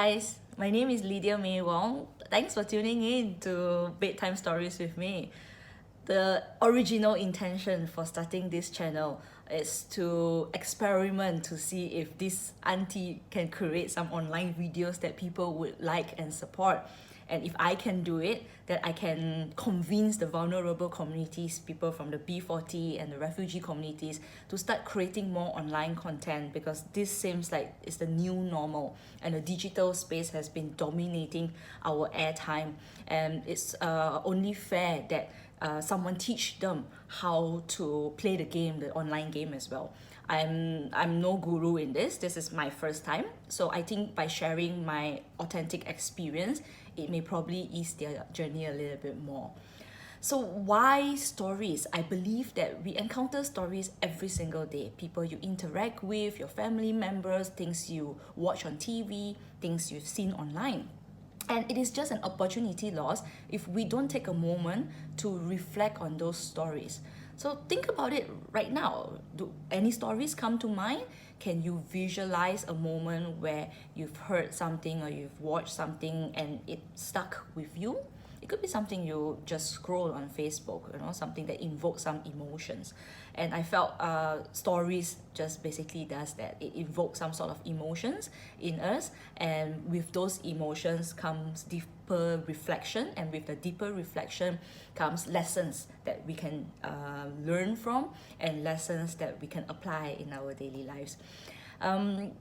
guys, my name is Lydia May Wong. Thanks for tuning in to Bedtime Stories with me. The original intention for starting this channel is to experiment to see if this auntie can create some online videos that people would like and support. And if I can do it, that I can convince the vulnerable communities, people from the B40 and the refugee communities, to start creating more online content, because this seems like it's the new normal and the digital space has been dominating our airtime, and it's only fair that someone teach them how to play the game, the online game as well. I'm no guru in this. This is my first time. So I think by sharing my authentic experience, it may probably ease their journey a little bit more. So why stories? I believe that we encounter stories every single day. People you interact with, your family members, things you watch on TV, things you've seen online. And it is just an opportunity lost if we don't take a moment to reflect on those stories. So think about it right now. Do any stories come to mind? Can you visualize a moment where you've heard something or you've watched something and it stuck with you? It could be something you just scroll on Facebook, something that invokes some emotions. And I felt stories just basically does that. It invokes some sort of emotions in us, and with those emotions comes deeper reflection, and with the deeper reflection comes lessons that we can learn from, and lessons that we can apply in our daily lives.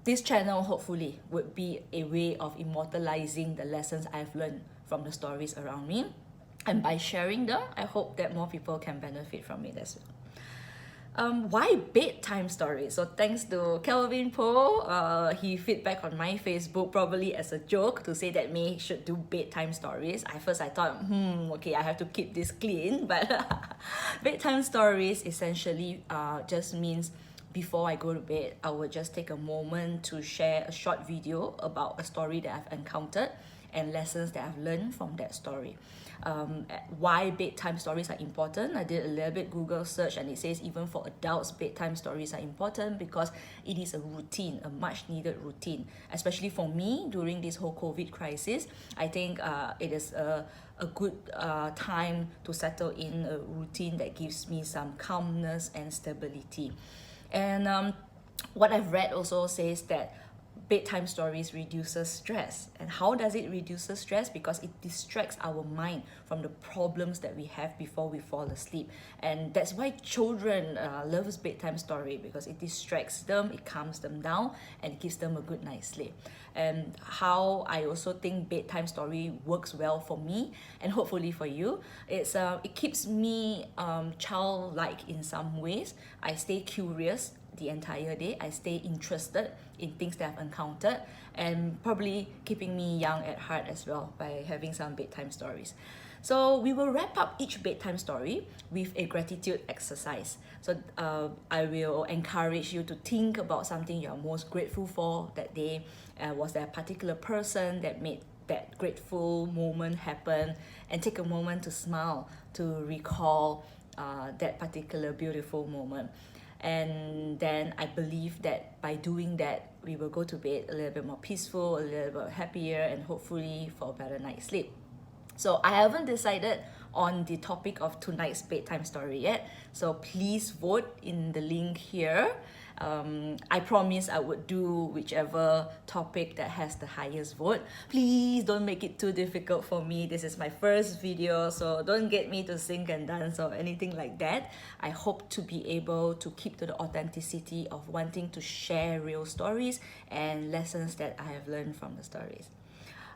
This channel hopefully would be a way of immortalizing the lessons I've learned from the stories around me, and by sharing them, I hope that more people can benefit from it as well. Why bedtime stories? So thanks to Kelvin Poe, he feedback on my Facebook probably as a joke to say that May should do bedtime stories. At first I thought, okay, I have to keep this clean, but bedtime stories essentially just means before I go to bed, I would just take a moment to share a short video about a story that I've encountered and lessons that I've learned from that story. Why bedtime stories are important? I did a little bit Google search, and it says even for adults, bedtime stories are important because it is a routine, a much needed routine, especially for me during this whole COVID crisis. I think it is a good time to settle in a routine that gives me some calmness and stability. And what I've read also says that bedtime stories reduces stress. And how does it reduce stress? Because it distracts our mind from the problems that we have before we fall asleep. And that's why children love bedtime story, because it distracts them, it calms them down, and it gives them a good night's sleep. And how I also think bedtime story works well for me, and hopefully for you, it keeps me childlike in some ways. I stay curious the entire day. I stay interested in things that I've encountered, and probably keeping me young at heart as well by having some bedtime stories. So we will wrap up each bedtime story with a gratitude exercise. So I will encourage you to think about something you're most grateful for that day. Was there a particular person that made that grateful moment happen? And take a moment to smile, to recall that particular beautiful moment. And then I believe that by doing that, we will go to bed a little bit more peaceful, a little bit happier, and hopefully for a better night's sleep. So I haven't decided on the topic of tonight's bedtime story yet, so please vote in the link here. I promise I would do whichever topic that has the highest vote. Please don't make it too difficult for me. This is my first video, so don't get me to sing and dance or anything like that. I hope to be able to keep to the authenticity of wanting to share real stories and lessons that I have learned from the stories.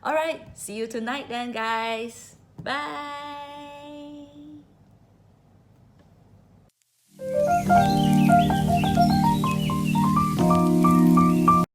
Alright, see you tonight then, guys. Bye!